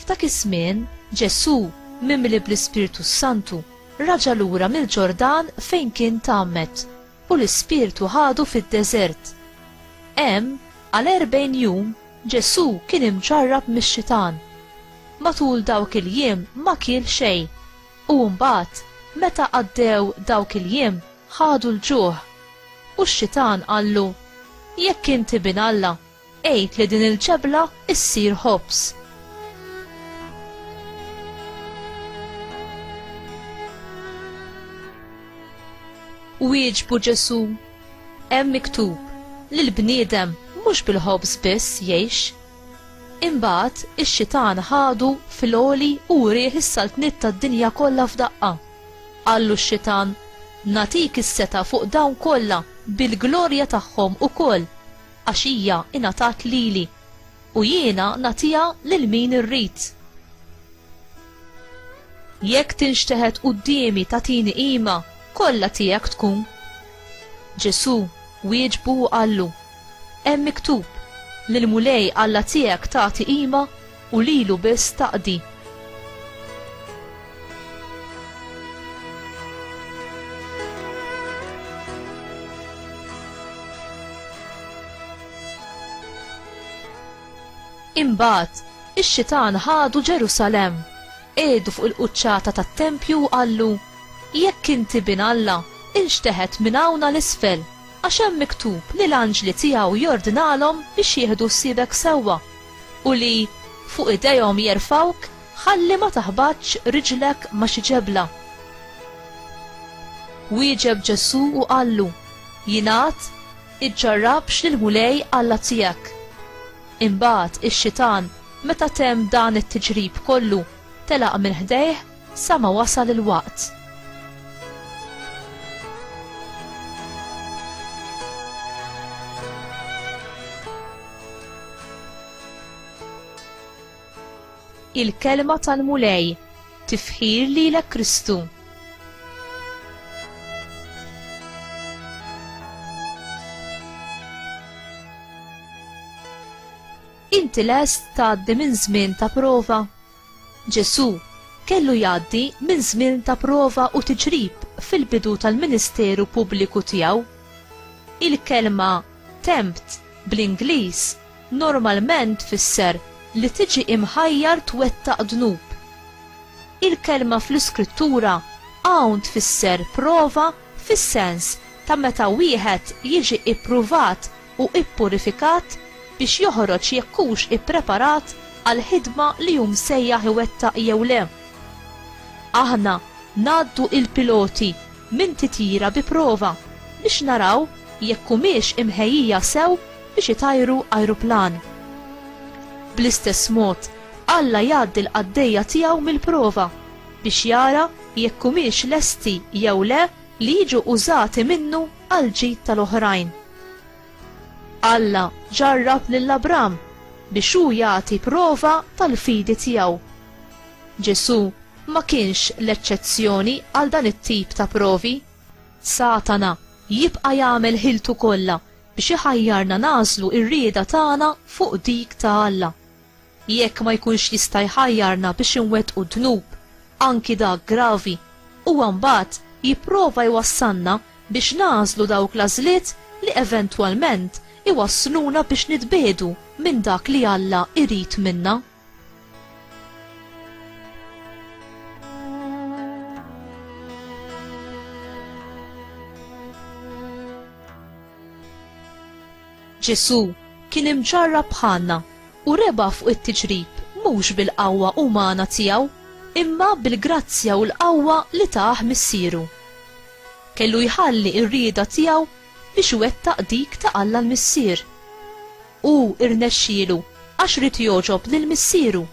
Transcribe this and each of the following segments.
F'dak iż-żmien Ġesù mimli bl-Ispirtu Santu raġa' lura mill-Ġordan fejn kien tgħammed u l-Ispirtu ħadu fid-deżert. Hemm għal 40 jum Ġesù kien imġarrab mix-Xitan. Matul dawk il-jiem ma kiel xejn u mbagħad meta għaddew dawk il-jiem ħadu l-ġuħ u x-Xitan qallu: jekk inti bin Alla, għid li din il-ġebla issir ħobs. Wieġbu Ġesù: hemm miktub li l-bniedem mhux bil-ħobs biss jgħix. Imbagħad ix-Xitan ħadu fil-għoli u rieħ is-saltniet tad-dinja kollha f'daqqa. Qallu x-Xitan: natik is-seta fuq dawn kollha bil-glorja tagħhom ukoll għax hija ingħatat lili u jiena nagħtiha lil min irrid. Jekk tinxteħed qudiemi tagħtini qima kollha tiegħek tkun. Ġesù wieġbu u qallu: hemm miktub li l-mulej Alla tiegħek tagħti qima u lilu biss taqdi. Imbagħad ix-Xitan ħadu Ġerusalemm, qiegħdu fuq il-quċċata tat-Tempju u qallu: jekk inti bin Alla, inxteħed minn hawn l-isfel għax hemm miktub li l-anġli tiegħu jordinalhom biex jieħdu ssiebek sewwa u li fuq idejhom jerfawk ħalli ma taħbadx riġlek ma' xi ġebla. Wieġeb Ġesù u qallu: jingħad iġġarrabx lill-mulej Alla tiegħek. Imbagħad ix-Xitan meta temm dan it-tiġrib kollu telaq minn ħdejh sa ma wasal il-waqt. Il-kelma tal-mulej tifħir lilek Kristu. Inti lest tgħaddi minn żmien ta' prova? Ġesù kellu jgħaddi minn żmien ta' prova u tiġrib fil-bidu tal-ministeru pubbliku tiegħu. Il-kelma tempt bl-Ingliż normalment tfisser li tiġi imħajjar twettaq dnub. Il-kelma fl-Iskrittura hawn tfisser prova fis-sens ta' meta wieħed jiġi ippruvat u ippurifikat biex joħroġ jekk hux ippreparat għal ħidma li hu msejjaħ iwettaq jew le. Aħna ngħaddu il-piloti minn titjira bi prova biex naraw jekk humiex imħejjija sew biex itajru ajruplan. Bl-istess mod, Alla jgħaddi l-qaddejja tiegħu mill-prova biex jara jekk humiex lesti jew le li jiġu użati minnu għal ġid tal-oħrajn. Alla ġarrab lil Abram biex hu jagħti prova tal-fidi tiegħu. Ġesù ma kienx l-eċċezzjoni għal dan it-tip ta' provi. Satana jibqa' jagħmel ħiltu kollha biex iħajjarna nażlu r-rieda tagħna fuq dik ta' Alla. Jekk ma jkunx jista' jħajjarna biex inwettqu dnub, anki dak gravi, huwa mbagħad jipprova jwassalna biex nażlu dawk l-għażliet li eventwalment iwassluna biex nitbiedu minn dak li Alla irid minna. Ġesù kien imġarrab bħalna u reba fuq it-tiġrib mhux bil-qawwa umana tiegħu imma bil-grazzja u l-qawwa li taħ missieru. Kellu jħalli r-rieda tiegħu biex iwettaq dik ta' Alla l-missier. U irnexxielu għax rid joġob lill-missieru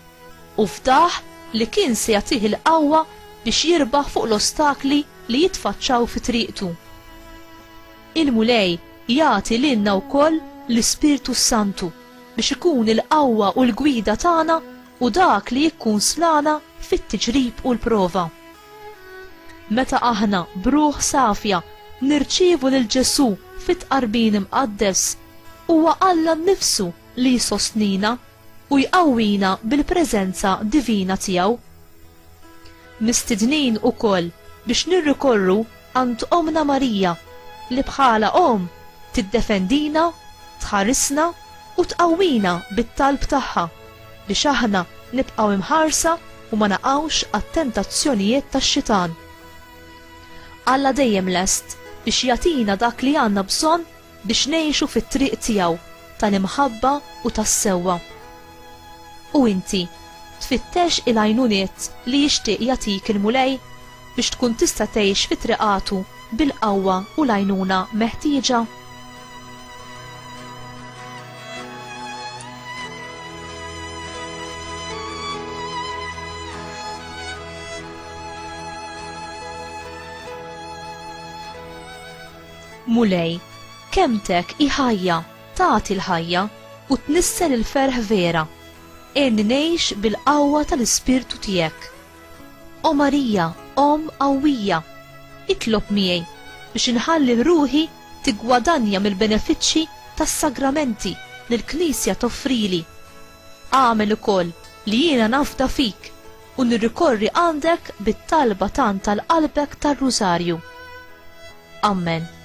u fdaħ li kien se jagħtih il-qawwa biex jirbaħ fuq l-ostakli li jitfaċċaw fi triqtu. Il-mulej jagħti lilna wkoll l-Ispirtu Santu biex ikun il-qawwa u l-gwida tagħna u dak li jkun slana fit-tiġrib u l-prova. Meta aħna bruħ safja nirċievu lil Ġesù fit-qarbin imqaddes huwa Alla nnifsu li jsostnina u jqawwina bil-preżenza divina tiegħu. Mistidnin ukoll biex nirrikorru għand Omna Marija li bħala Om tiddefendina, tħarisna u tqawwina bit-talb tagħha biex aħna nibqgħu imħarsa u ma naqgħux għat-tentazzjonijiet tax-xitan. Alla dejjem lest biex jagħtina dak li għandna bżonn biex ngħixu fit-triq tiegħu tal-imħabba u tas-sewwa. U inti tfittex il-għajnuniet li jixtieq jagħtik il-mulej biex tkun tista' tgħix fit-triqatu bil-qawwa u l-għajnuna meħtieġa. Mulej, kemtek iħajja tagħti l-ħajja u tnissel il-ferħ vera, ngħix bil-qawwa tal-ispirtu tiegħek. O Marija, Om qawwija, itlob miegħi biex inħalli ruħi tigwadanja mill-benefiċċji tas-sagramenti li l-Knisja toffrili. Għamel ukoll li jiena nafda fik u nirrikorri għandek bit-talba tant tal-qalbek tar-Rużarju. Amen.